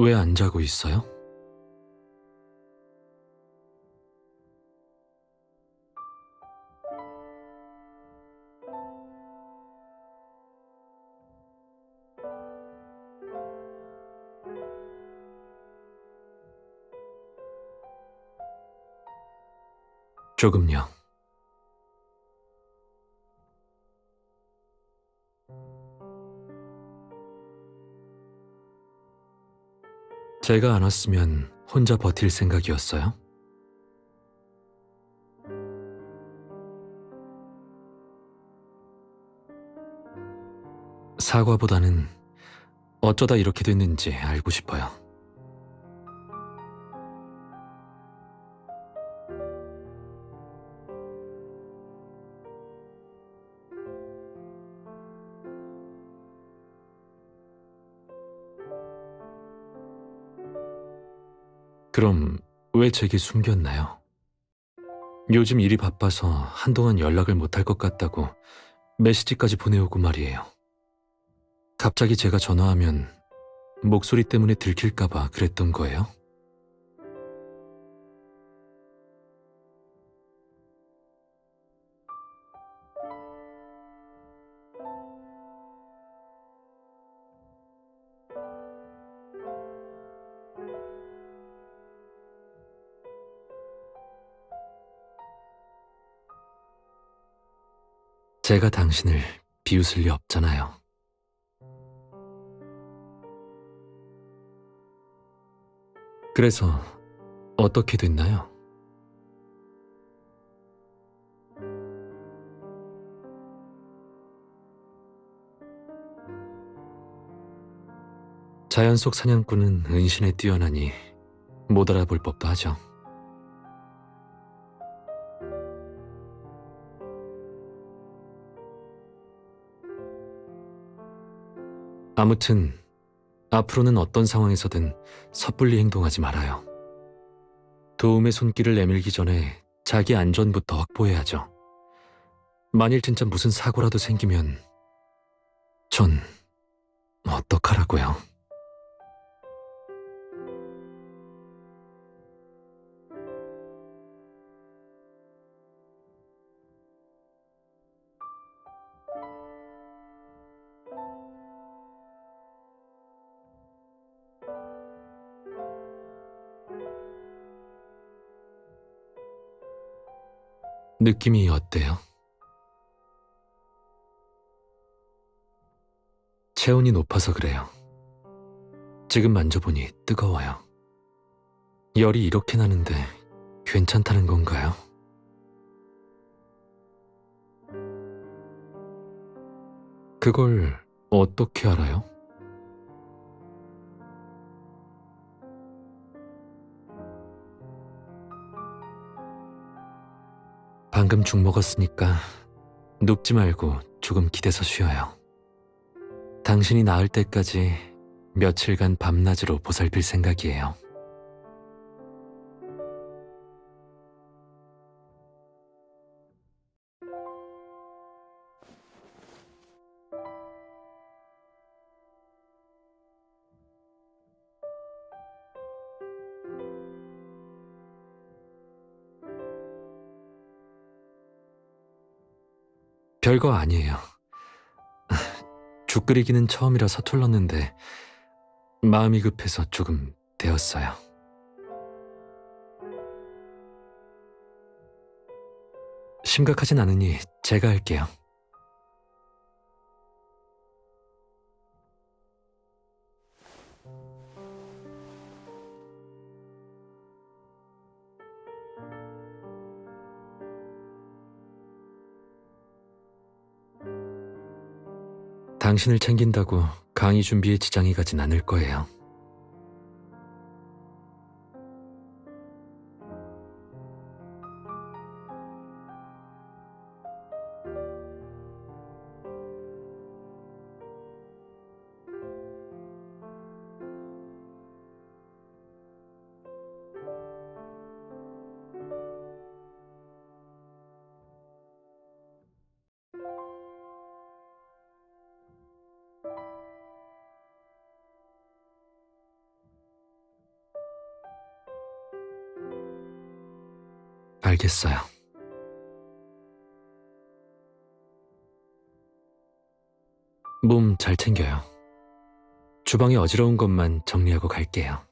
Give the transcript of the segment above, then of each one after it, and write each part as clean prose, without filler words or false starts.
왜 안 자고 있어요? 조금요. 제가 안 왔으면 혼자 버틸 생각이었어요? 사과보다는 어쩌다 이렇게 됐는지 알고 싶어요. 그럼 왜 제게 숨겼나요? 요즘 일이 바빠서 한동안 연락을 못할 것 같다고 메시지까지 보내오고 말이에요. 갑자기 제가 전화하면 목소리 때문에 들킬까봐 그랬던 거예요? 제가 당신을 비웃을 리 없잖아요. 그래서 어떻게 됐나요? 자연 속 사냥꾼은 은신에 뛰어나니 못 알아볼 법도 하죠. 아무튼 앞으로는 어떤 상황에서든 섣불리 행동하지 말아요. 도움의 손길을 내밀기 전에 자기 안전부터 확보해야죠. 만일 진짜 무슨 사고라도 생기면 전 어떡하라고요? 느낌이 어때요? 체온이 높아서 그래요. 지금 만져보니 뜨거워요. 열이 이렇게 나는데 괜찮다는 건가요? 그걸 어떻게 알아요? 방금 죽 먹었으니까 눕지 말고 조금 기대서 쉬어요. 당신이 나을 때까지 며칠간 밤낮으로 보살필 생각이에요. 별거 아니에요. 죽 끓이기는 처음이라 서툴렀는데 마음이 급해서 조금 데웠어요. 심각하진 않으니 제가 할게요. 당신을 챙긴다고 강의 준비에 지장이 가진 않을 거예요. 알겠어요. 몸 잘 챙겨요. 주방에 어지러운 것만 정리하고 갈게요.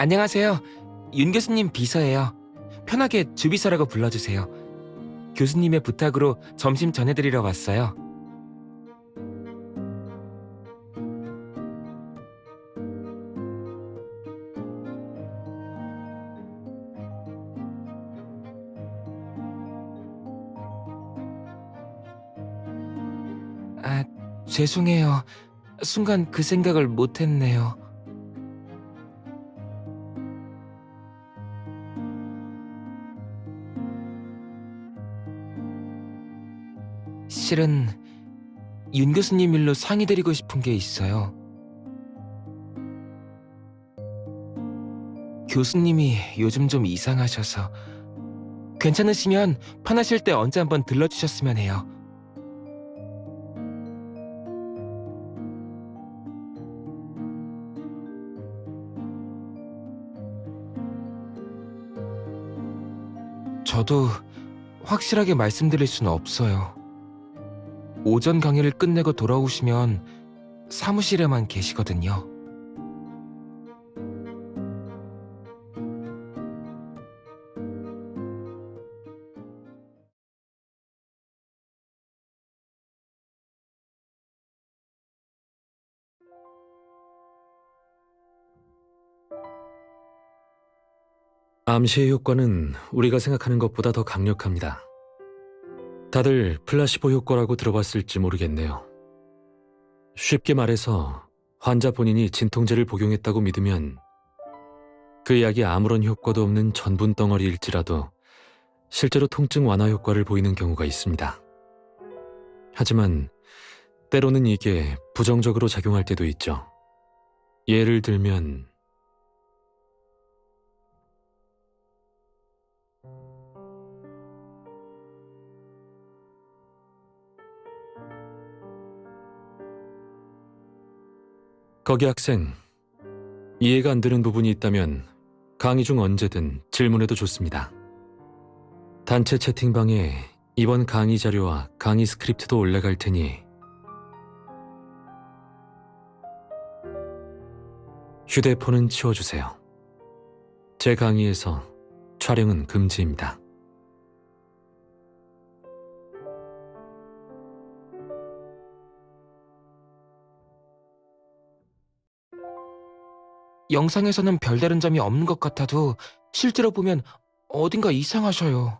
안녕하세요. 윤 교수님 비서예요. 편하게 주비서라고 불러주세요. 교수님의 부탁으로 점심 전해드리러 왔어요. 아, 죄송해요. 순간 그 생각을 못했네요. 실은 윤 교수님 일로 상의드리고 싶은 게 있어요. 교수님이 요즘 좀 이상하셔서 괜찮으시면 편하실 때 언제 한번 들러주셨으면 해요. 저도 확실하게 말씀드릴 수는 없어요. 오전 강의를 끝내고 돌아오시면 사무실에만 계시거든요. 암시의 효과는 우리가 생각하는 것보다 더 강력합니다. 다들 플라시보 효과라고 들어봤을지 모르겠네요. 쉽게 말해서 환자 본인이 진통제를 복용했다고 믿으면 그 약이 아무런 효과도 없는 전분 덩어리일지라도 실제로 통증 완화 효과를 보이는 경우가 있습니다. 하지만 때로는 이게 부정적으로 작용할 때도 있죠. 예를 들면 거기 학생, 이해가 안 되는 부분이 있다면 강의 중 언제든 질문해도 좋습니다. 단체 채팅방에 이번 강의 자료와 강의 스크립트도 올라갈 테니 휴대폰은 치워주세요. 제 강의에서 촬영은 금지입니다. 영상에서는 별다른 점이 없는 것 같아도 실제로 보면 어딘가 이상하셔요.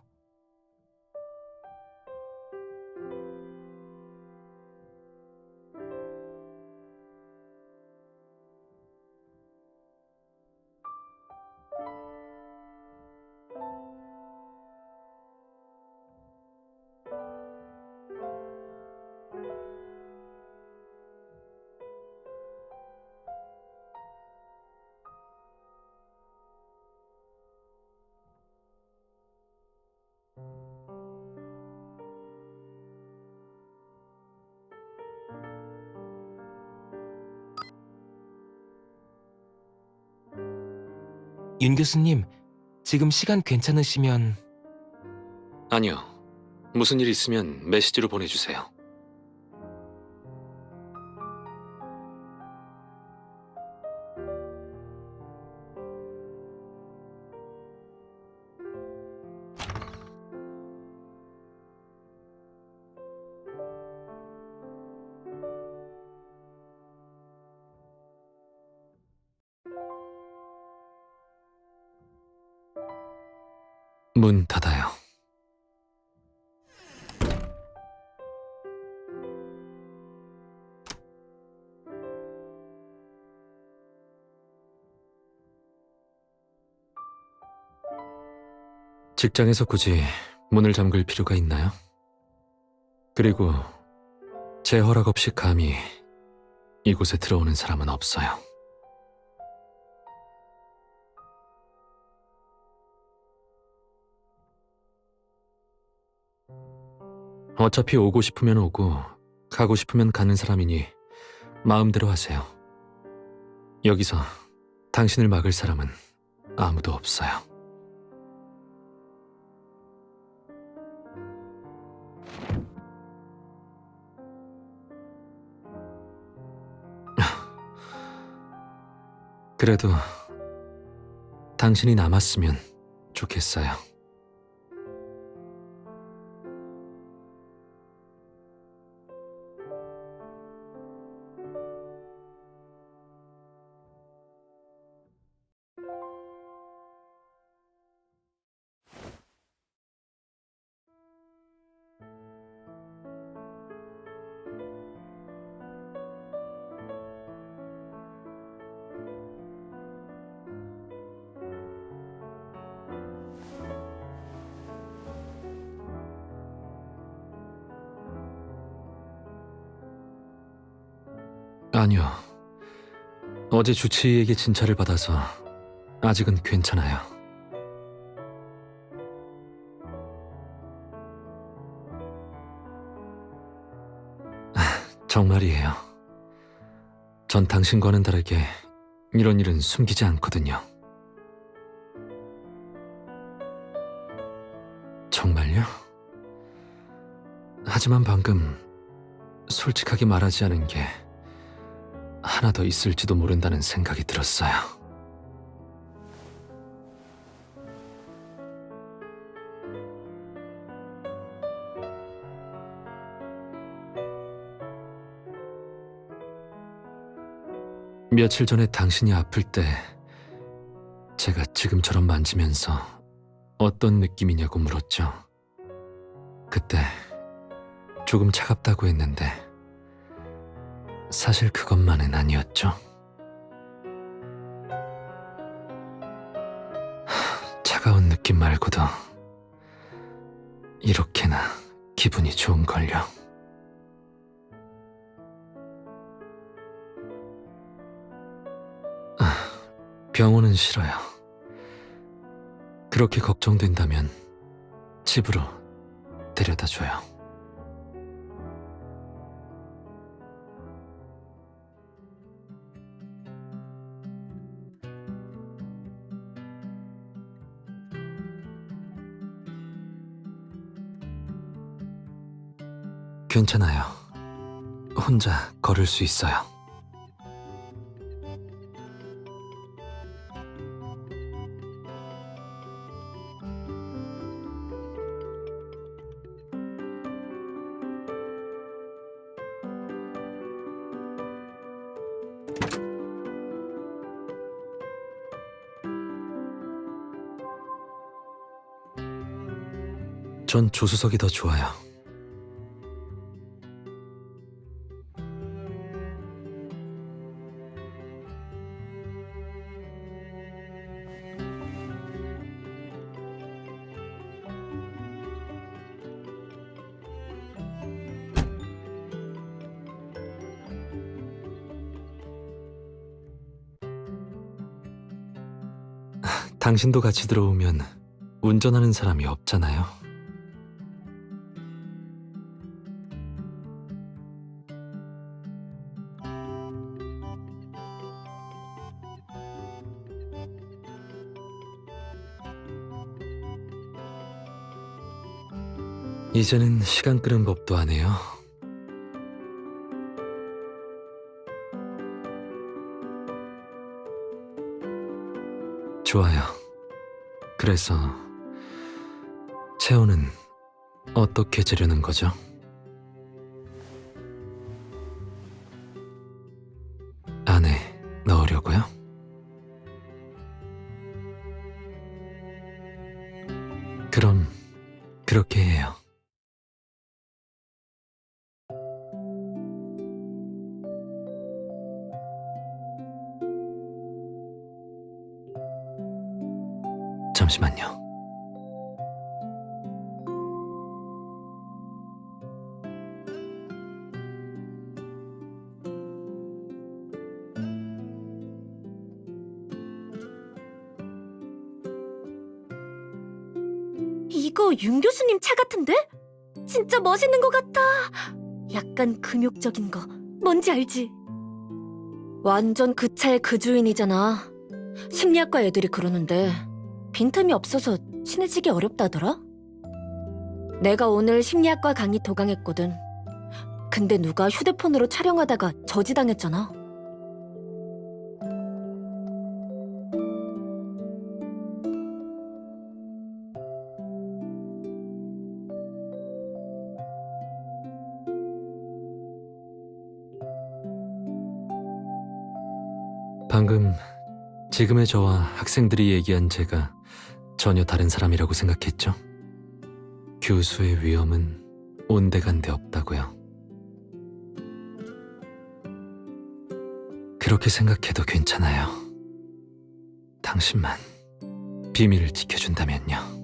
윤 교수님, 지금 시간 괜찮으시면 아니요. 무슨 일 있으면 메시지로 보내주세요. 문 닫아요. 직장에서 굳이 문을 잠글 필요가 있나요? 그리고 제 허락 없이 감히 이곳에 들어오는 사람은 없어요. 어차피 오고 싶으면 오고 가고 싶으면 가는 사람이니 마음대로 하세요. 여기서 당신을 막을 사람은 아무도 없어요. 그래도 당신이 남았으면 좋겠어요. 아니요. 어제 주치의에게 진찰을 받아서 아직은 괜찮아요. 정말이에요. 전 당신과는 다르게 이런 일은 숨기지 않거든요. 정말요? 하지만 방금 솔직하게 말하지 않은 게 하나 더 있을지도 모른다는 생각이 들었어요. 며칠 전에 당신이 아플 때 제가 지금처럼 만지면서 어떤 느낌이냐고 물었죠. 그때 조금 차갑다고 했는데 사실 그것만은 아니었죠. 차가운 느낌 말고도 이렇게나 기분이 좋은걸요. 병원은 싫어요. 그렇게 걱정된다면 집으로 데려다줘요. 괜찮아요. 혼자 걸을 수 있어요. 전 조수석이 더 좋아요. 당신도 같이 들어오면 운전하는 사람이 없잖아요. 이제는 시간 끄는 법도 안 해요. 좋아요. 그래서 채호는 어떻게 재려는 거죠? 안에 넣으려고요? 그럼 그렇게 해요. 잠시만요. 이거 윤 교수님 차 같은데? 진짜 멋있는 것 같아. 약간 금욕적인 거. 뭔지 알지? 완전 그 차의 그 주인이잖아. 심리학과 애들이 그러는데 빈틈이 없어서 친해지기 어렵다더라? 내가 오늘 심리학과 강의 도강했거든. 근데 누가 휴대폰으로 촬영하다가 저지당했잖아. 방금 지금의 저와 학생들이 얘기한 제가 전혀 다른 사람이라고 생각했죠? 교수의 위험은 온데간데 없다고요. 그렇게 생각해도 괜찮아요. 당신만 비밀을 지켜준다면요.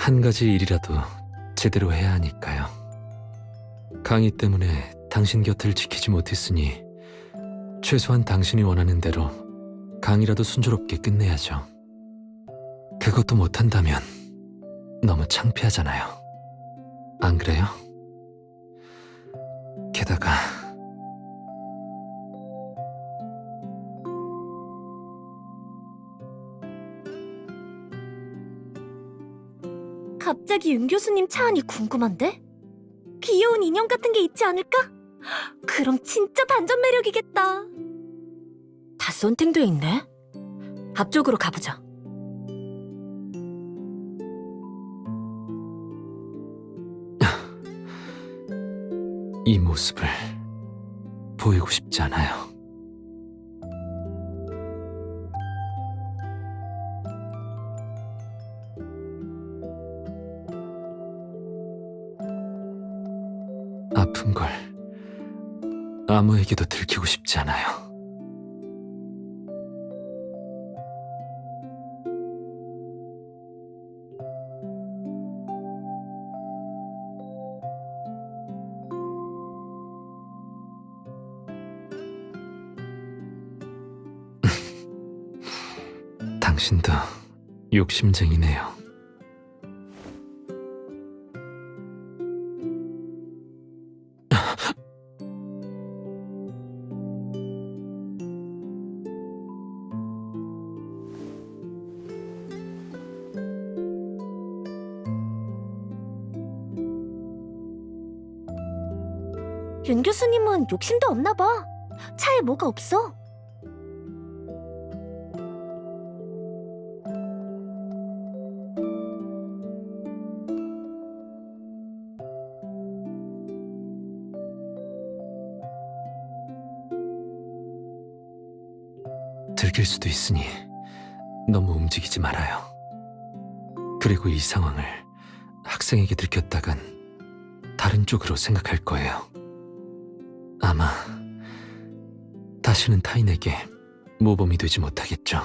한 가지 일이라도 제대로 해야 하니까요. 강의 때문에 당신 곁을 지키지 못했으니 최소한 당신이 원하는 대로 강의라도 순조롭게 끝내야죠. 그것도 못한다면 너무 창피하잖아요. 안 그래요? 게다가 갑자기 윤 교수님 차 안이 궁금한데? 귀여운 인형 같은 게 있지 않을까? 그럼 진짜 반전 매력이겠다. 다 썬팅돼 있네? 앞쪽으로 가보자. 이 모습을 보이고 싶지 않아요. 아픈 걸 아무에게도 들키고 싶지 않아요. 당신도 욕심쟁이네요. 윤 교수님은 욕심도 없나 봐. 차에 뭐가 없어. 들킬 수도 있으니 너무 움직이지 말아요. 그리고 이 상황을 학생에게 들켰다간 다른 쪽으로 생각할 거예요. 아마 다시는 타인에게 모범이 되지 못하겠죠.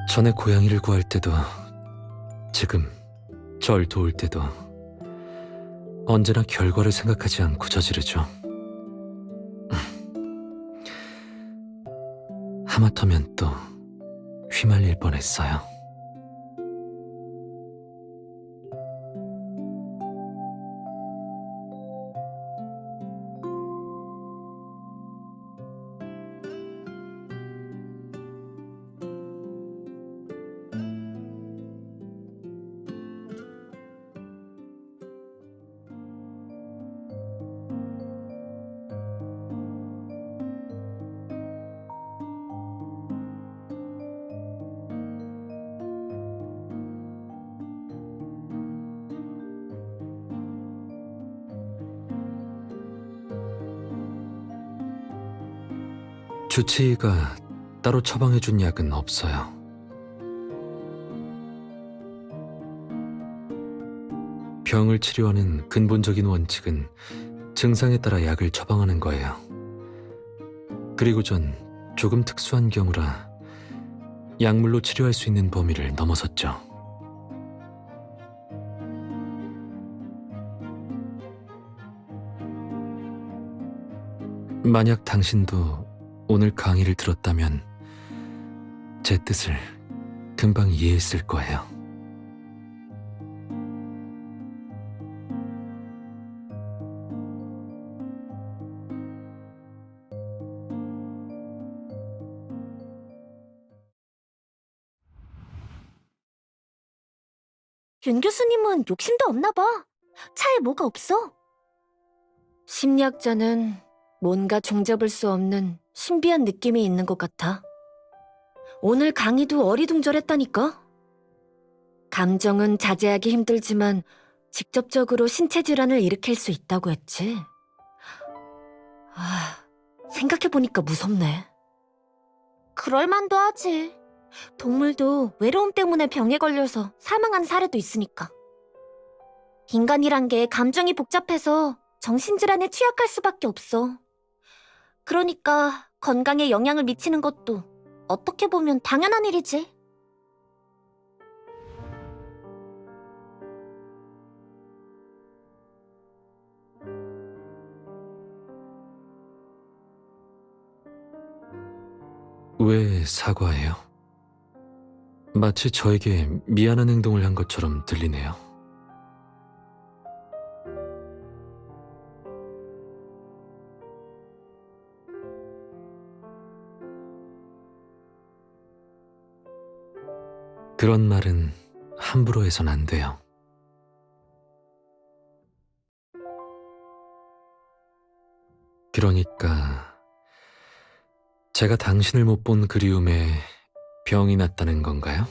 전에 고양이를 구할 때도 지금 절 도울 때도 언제나 결과를 생각하지 않고 저지르죠. 하마터면 또 휘말릴 뻔했어요. 주치의가 따로 처방해준 약은 없어요. 병을 치료하는 근본적인 원칙은 증상에 따라 약을 처방하는 거예요. 그리고 전 조금 특수한 경우라 약물로 치료할 수 있는 범위를 넘어섰죠. 만약 당신도 오늘 강의를 들었다면 제 뜻을 금방 이해했을 거예요. 윤 교수님은 욕심도 없나 봐. 차에 뭐가 없어? 심리학자는 뭔가 종잡을 수 없는 신비한 느낌이 있는 것 같아. 오늘 강의도 어리둥절했다니까. 감정은 자제하기 힘들지만 직접적으로 신체 질환을 일으킬 수 있다고 했지. 생각해보니까 무섭네. 그럴만도 하지. 동물도 외로움 때문에 병에 걸려서 사망한 사례도 있으니까. 인간이란 게 감정이 복잡해서 정신질환에 취약할 수밖에 없어. 그러니까 건강에 영향을 미치는 것도 어떻게 보면 당연한 일이지. 왜 사과해요? 마치 저에게 미안한 행동을 한 것처럼 들리네요. 그런 말은 함부로 해선 안 돼요. 그러니까 제가 당신을 못 본 그리움에 병이 났다는 건가요?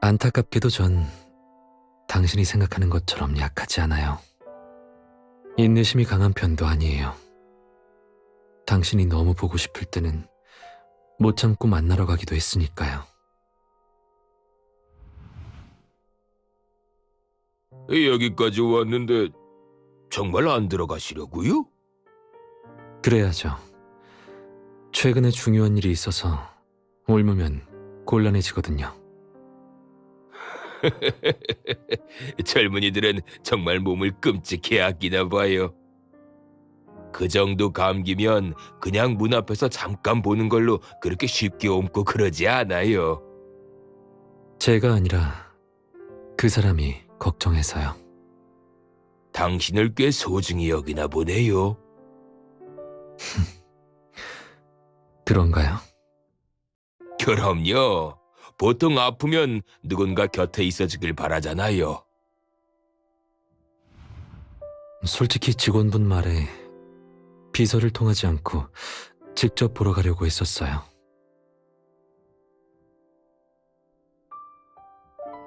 안타깝게도 전 당신이 생각하는 것처럼 약하지 않아요. 인내심이 강한 편도 아니에요. 당신이 너무 보고 싶을 때는 못 참고 만나러 가기도 했으니까요. 여기까지 왔는데 정말 안 들어가시려고요? 그래야죠. 최근에 중요한 일이 있어서 옮으면 곤란해지거든요. 젊은이들은 정말 몸을 끔찍해 아끼나 봐요. 그 정도 감기면 그냥 문 앞에서 잠깐 보는 걸로 그렇게 쉽게 옮고 그러지 않아요. 제가 아니라 그 사람이 걱정해서요. 당신을 꽤 소중히 여기나 보네요. 그런가요? 그럼요. 보통 아프면 누군가 곁에 있어주길 바라잖아요. 솔직히 직원분 말에 비서를 통하지 않고 직접 보러 가려고 했었어요.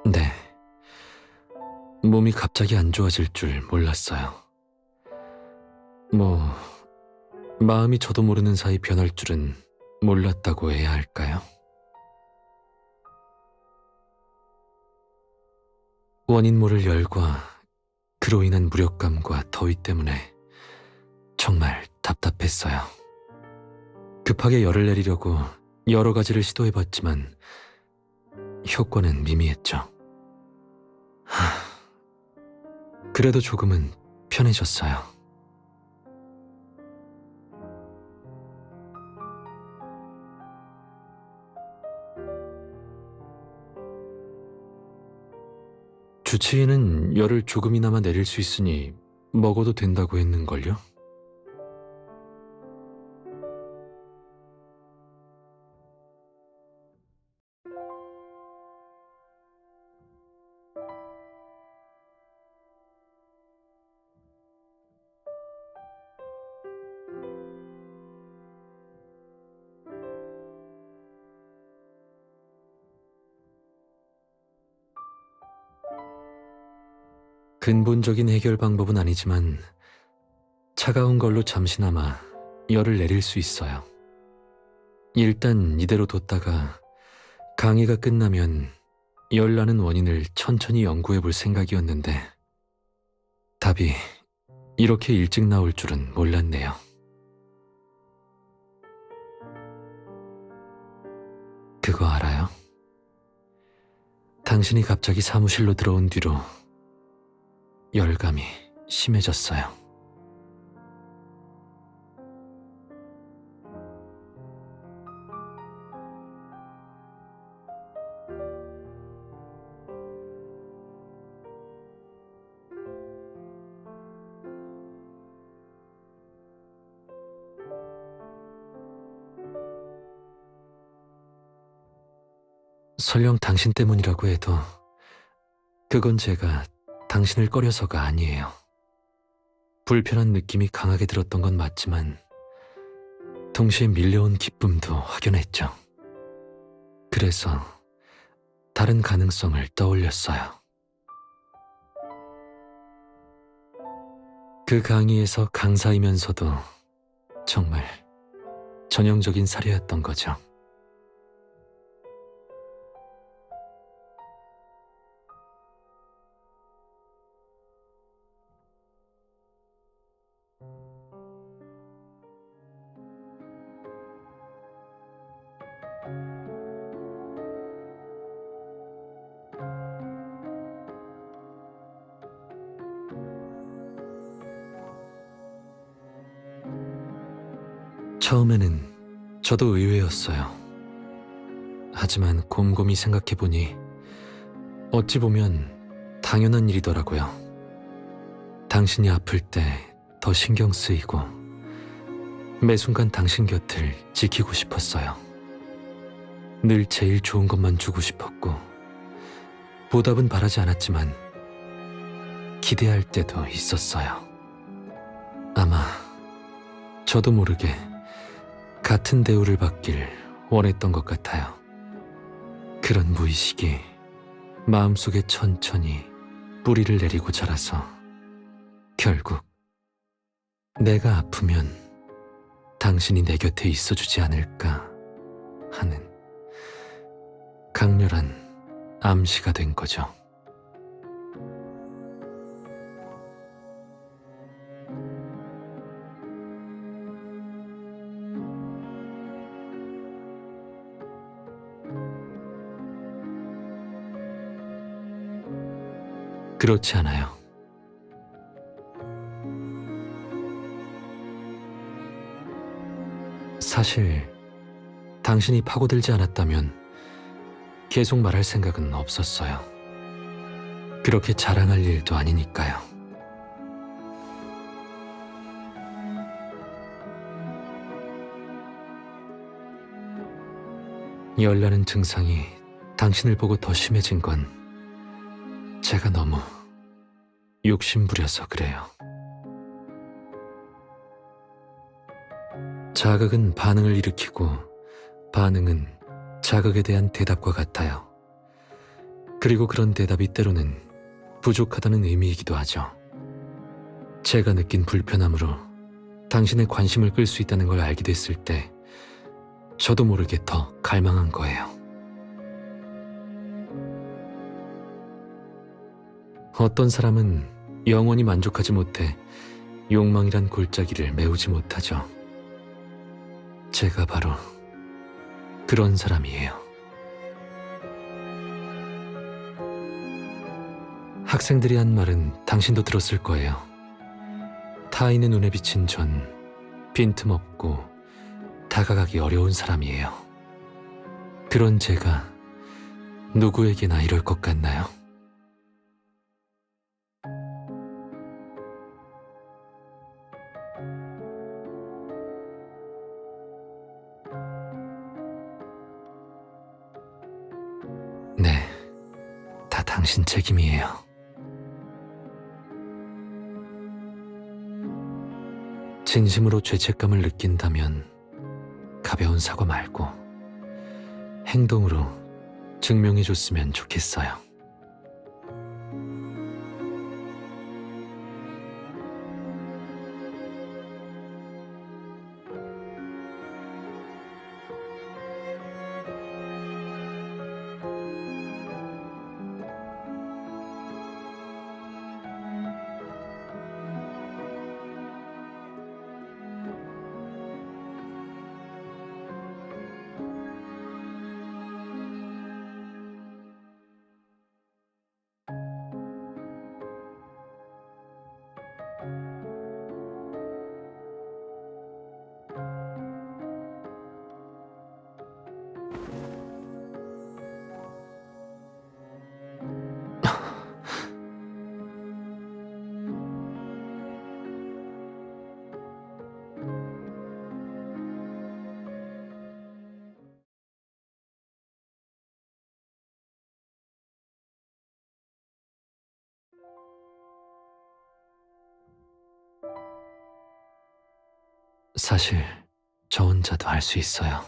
네. 몸이 갑자기 안 좋아질 줄 몰랐어요. 마음이 저도 모르는 사이 변할 줄은 몰랐다고 해야 할까요? 원인 모를 열과 그로 인한 무력감과 더위 때문에 정말 답답했어요. 급하게 열을 내리려고 여러 가지를 시도해봤지만 효과는 미미했죠. 그래도 조금은 편해졌어요. 주치의는 열을 조금이나마 내릴 수 있으니 먹어도 된다고 했는걸요? 근본적인 해결 방법은 아니지만 차가운 걸로 잠시나마 열을 내릴 수 있어요. 일단 이대로 뒀다가 강의가 끝나면 열 나는 원인을 천천히 연구해 볼 생각이었는데 답이 이렇게 일찍 나올 줄은 몰랐네요. 그거 알아요? 당신이 갑자기 사무실로 들어온 뒤로 열감이 심해졌어요. 설령 당신 때문이라고 해도 그건 제가 당신을 꺼려서가 아니에요. 불편한 느낌이 강하게 들었던 건 맞지만 동시에 밀려온 기쁨도 확연했죠. 그래서 다른 가능성을 떠올렸어요. 그 강의에서 강사이면서도 정말 전형적인 사례였던 거죠. 처음에는 저도 의외였어요. 하지만 곰곰이 생각해보니 어찌 보면 당연한 일이더라고요. 당신이 아플 때 더 신경 쓰이고 매 순간 당신 곁을 지키고 싶었어요. 늘 제일 좋은 것만 주고 싶었고 보답은 바라지 않았지만 기대할 때도 있었어요. 아마 저도 모르게 같은 대우를 받길 원했던 것 같아요. 그런 무의식이 마음속에 천천히 뿌리를 내리고 자라서 결국 내가 아프면 당신이 내 곁에 있어주지 않을까 하는 강렬한 암시가 된 거죠. 그렇지 않아요. 사실 당신이 파고들지 않았다면 계속 말할 생각은 없었어요. 그렇게 자랑할 일도 아니니까요. 열나는 증상이 당신을 보고 더 심해진 건 제가 너무 욕심부려서 그래요. 자극은 반응을 일으키고 반응은 자극에 대한 대답과 같아요. 그리고 그런 대답이 때로는 부족하다는 의미이기도 하죠. 제가 느낀 불편함으로 당신의 관심을 끌 수 있다는 걸 알게 됐을 때 저도 모르게 더 갈망한 거예요. 어떤 사람은 영원히 만족하지 못해 욕망이란 골짜기를 메우지 못하죠. 제가 바로 그런 사람이에요. 학생들이 한 말은 당신도 들었을 거예요. 타인의 눈에 비친 전 빈틈없고 다가가기 어려운 사람이에요. 그런 제가 누구에게나 이럴 것 같나요? 네, 다 당신 책임이에요. 진심으로 죄책감을 느낀다면 가벼운 사과 말고 행동으로 증명해줬으면 좋겠어요. 사실 저 혼자도 알 수 있어요.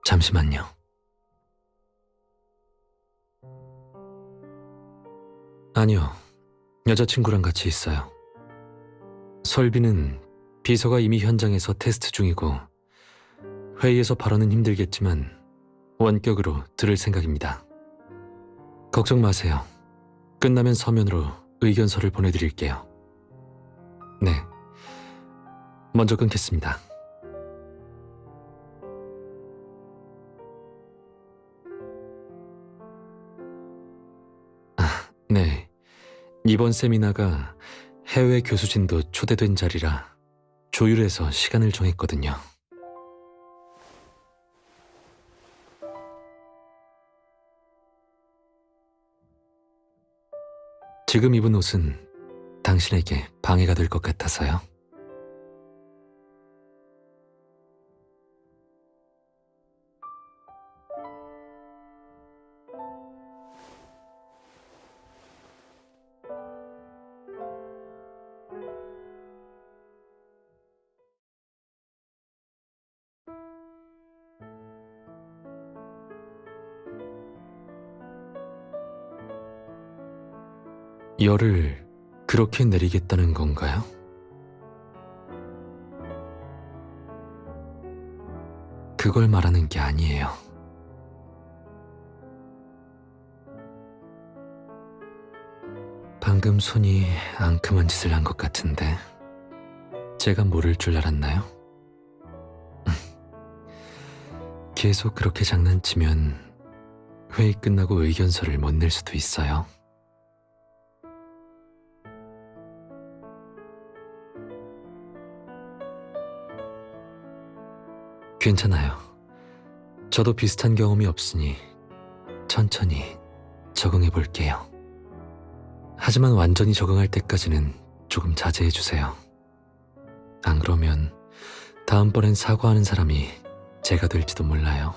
잠시만요. 아니요, 여자친구랑 같이 있어요. 설비는 비서가 이미 현장에서 테스트 중이고 회의에서 발언은 힘들겠지만 원격으로 들을 생각입니다. 걱정 마세요. 끝나면 서면으로 의견서를 보내드릴게요. 네, 먼저 끊겠습니다. 네, 이번 세미나가 해외 교수진도 초대된 자리라 조율해서 시간을 정했거든요. 지금 입은 옷은 당신에게 방해가 될 것 같아서요. 열을 그렇게 내리겠다는 건가요? 그걸 말하는 게 아니에요. 방금 손이 앙큼한 짓을 한 것 같은데 제가 모를 줄 알았나요? 계속 그렇게 장난치면 회의 끝나고 의견서를 못 낼 수도 있어요. 괜찮아요. 저도 비슷한 경험이 없으니 천천히 적응해 볼게요. 하지만 완전히 적응할 때까지는 조금 자제해 주세요. 안 그러면 다음번엔 사과하는 사람이 제가 될지도 몰라요.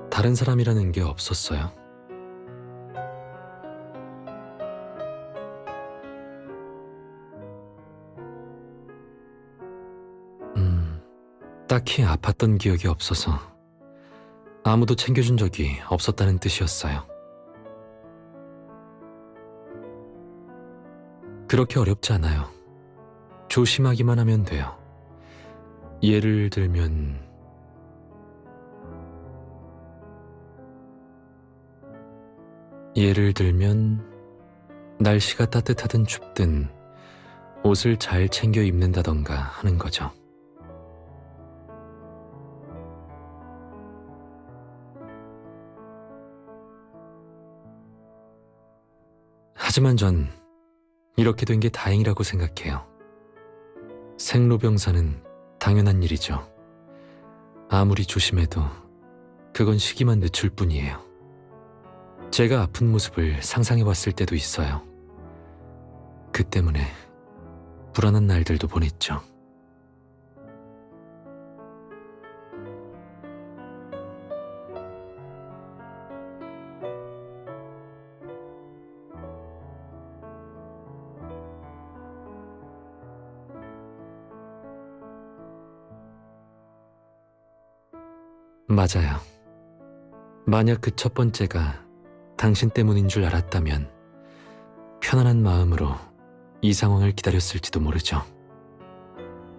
다른 사람이라는 게 없었어요. 딱히 아팠던 기억이 없어서 아무도 챙겨준 적이 없었다는 뜻이었어요. 그렇게 어렵지 않아요. 조심하기만 하면 돼요. 예를 들면 날씨가 따뜻하든 춥든 옷을 잘 챙겨 입는다던가 하는 거죠. 하지만 전 이렇게 된 게 다행이라고 생각해요. 생로병사는 당연한 일이죠. 아무리 조심해도 그건 시기만 늦출 뿐이에요. 제가 아픈 모습을 상상해 봤을 때도 있어요. 그 때문에 불안한 날들도 보냈죠. 맞아요. 만약 그 첫 번째가 당신 때문인 줄 알았다면 편안한 마음으로 이 상황을 기다렸을지도 모르죠.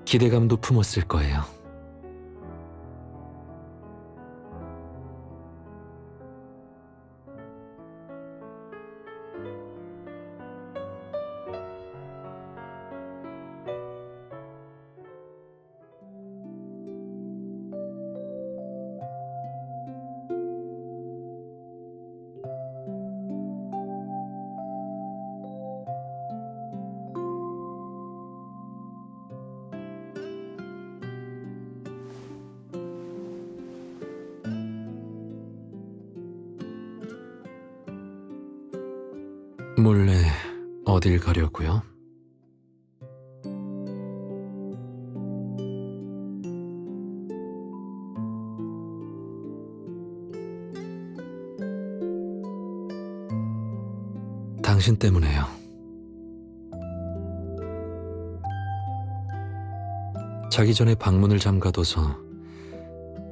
기대감도 품었을 거예요. 몰래 어딜 가려고요? 당신 때문에요. 자기 전에 방문을 잠가둬서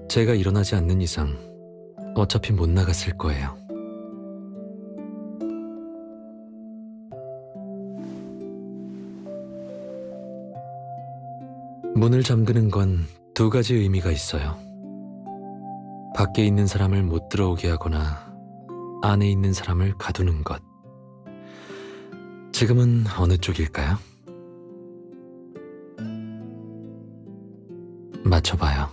제가 일어나지 않는 이상 어차피 못 나갔을 거예요. 문을 잠그는 건 두 가지 의미가 있어요. 밖에 있는 사람을 못 들어오게 하거나 안에 있는 사람을 가두는 것. 지금은 어느 쪽일까요? 맞춰봐요.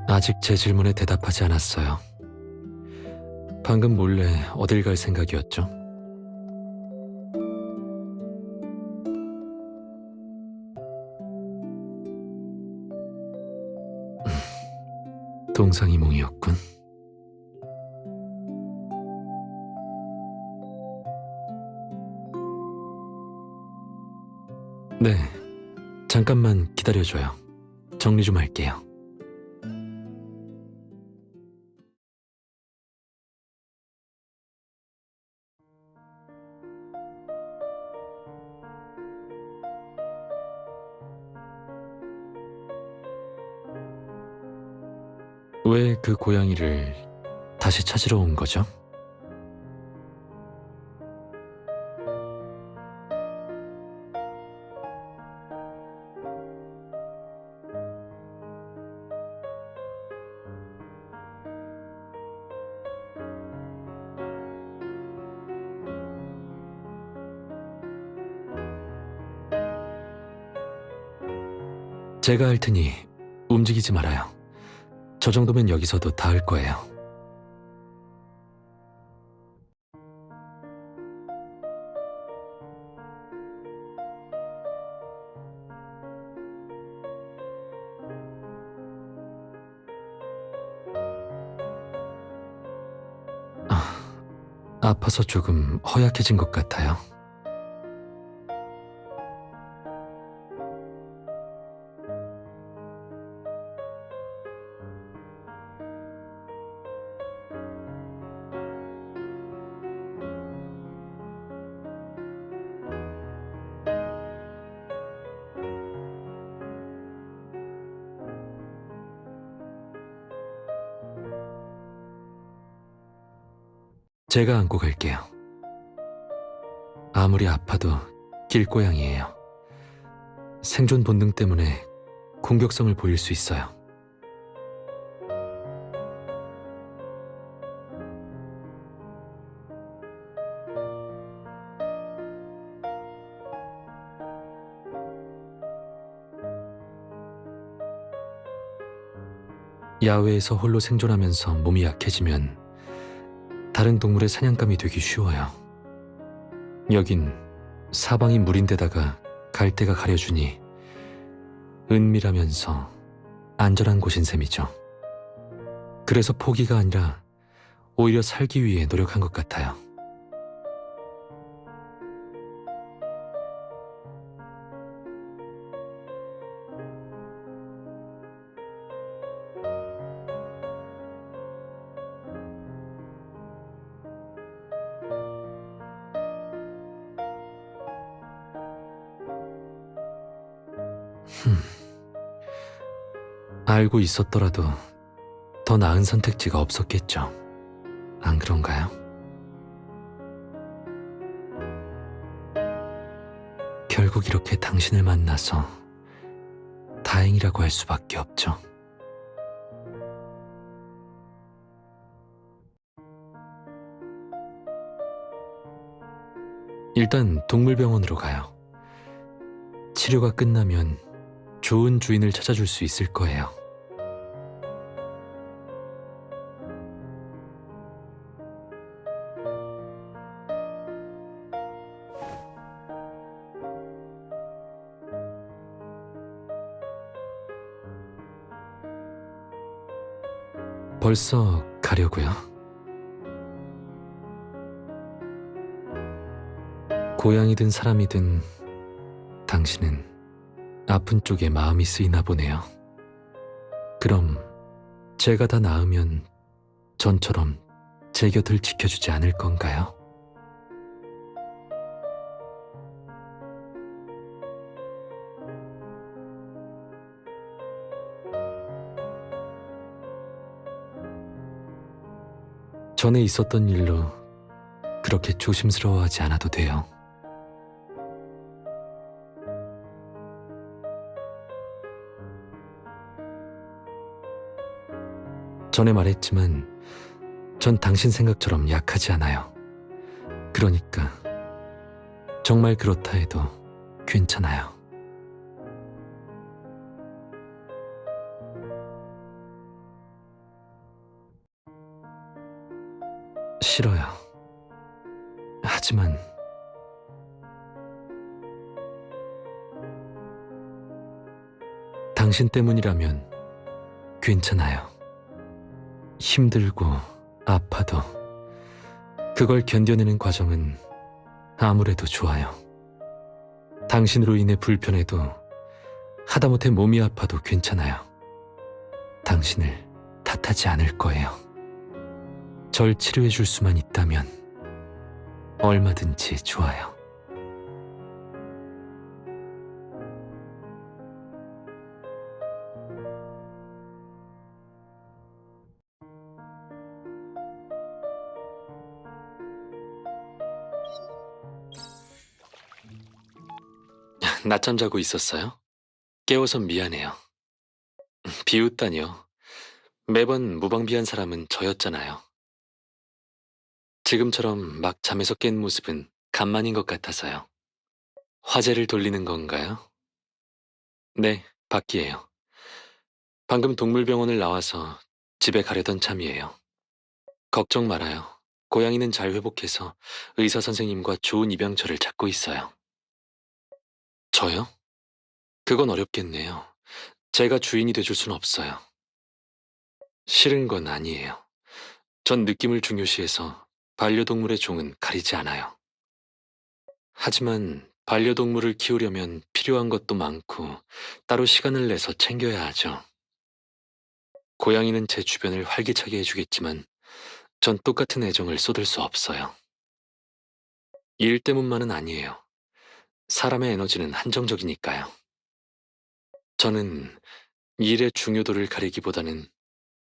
아직 제 질문에 대답하지 않았어요. 방금 몰래 어딜 갈 생각이었죠? 동상이몽이었군. 네, 잠깐만 기다려줘요. 정리 좀 할게요. 왜 그 고양이를 다시 찾으러 온 거죠? 제가 할 테니 움직이지 말아요. 저 정도면 여기서도 닿을 거예요. 아파서 조금 허약해진 것 같아요. 제가 안고 갈게요. 아무리 아파도 길고양이에요. 생존 본능 때문에 공격성을 보일 수 있어요. 야외에서 홀로 생존하면서 몸이 약해지면 다른 동물의 사냥감이 되기 쉬워요. 여긴 사방이 물인데다가 갈대가 가려주니 은밀하면서 안전한 곳인 셈이죠. 그래서 포기가 아니라 오히려 살기 위해 노력한 것 같아요. 알고 있었더라도 더 나은 선택지가 없었겠죠. 안 그런가요? 결국 이렇게 당신을 만나서 다행이라고 할 수밖에 없죠. 일단 동물병원으로 가요. 치료가 끝나면 좋은 주인을 찾아줄 수 있을 거예요. 벌써 가려고요? 고양이든 사람이든 당신은 아픈 쪽에 마음이 쓰이나 보네요. 그럼 제가 다 나으면 전처럼 제 곁을 지켜주지 않을 건가요? 전에 있었던 일로 그렇게 조심스러워하지 않아도 돼요. 전에 말했지만 전 당신 생각처럼 약하지 않아요. 그러니까 정말 그렇다 해도 괜찮아요. 싫어요. 하지만 당신 때문이라면 괜찮아요. 힘들고 아파도 그걸 견뎌내는 과정은 아무래도 좋아요. 당신으로 인해 불편해도 하다못해 몸이 아파도 괜찮아요. 당신을 탓하지 않을 거예요. 절 치료해 줄 수만 있다면 얼마든지 좋아요. 낮잠 자고 있었어요? 깨워서 미안해요. 비웃다니요. 매번 무방비한 사람은 저였잖아요. 지금처럼 막 잠에서 깬 모습은 간만인 것 같아서요. 화제를 돌리는 건가요? 네, 밖이에요. 방금 동물병원을 나와서 집에 가려던 참이에요. 걱정 말아요. 고양이는 잘 회복해서 의사 선생님과 좋은 입양처를 찾고 있어요. 저요? 그건 어렵겠네요. 제가 주인이 돼줄 순 없어요. 싫은 건 아니에요. 전 느낌을 중요시해서 반려동물의 종은 가리지 않아요. 하지만 반려동물을 키우려면 필요한 것도 많고 따로 시간을 내서 챙겨야 하죠. 고양이는 제 주변을 활기차게 해주겠지만 전 똑같은 애정을 쏟을 수 없어요. 일 때문만은 아니에요. 사람의 에너지는 한정적이니까요. 저는 일의 중요도를 가리기보다는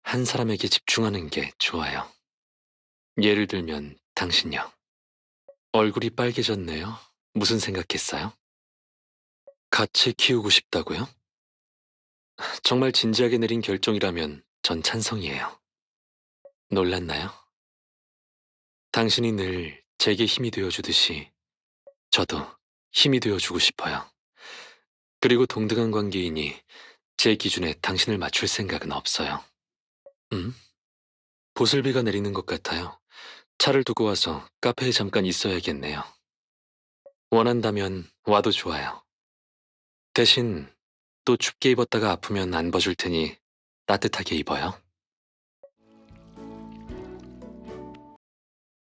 한 사람에게 집중하는 게 좋아요. 예를 들면 당신요. 얼굴이 빨개졌네요. 무슨 생각했어요? 같이 키우고 싶다고요? 정말 진지하게 내린 결정이라면 전 찬성이에요. 놀랐나요? 당신이 늘 제게 힘이 되어주듯이 저도 힘이 되어주고 싶어요. 그리고 동등한 관계이니 제 기준에 당신을 맞출 생각은 없어요. 보슬비가 내리는 것 같아요. 차를 두고 와서 카페에 잠깐 있어야겠네요. 원한다면 와도 좋아요. 대신 또 춥게 입었다가 아프면 안 봐줄 테니 따뜻하게 입어요.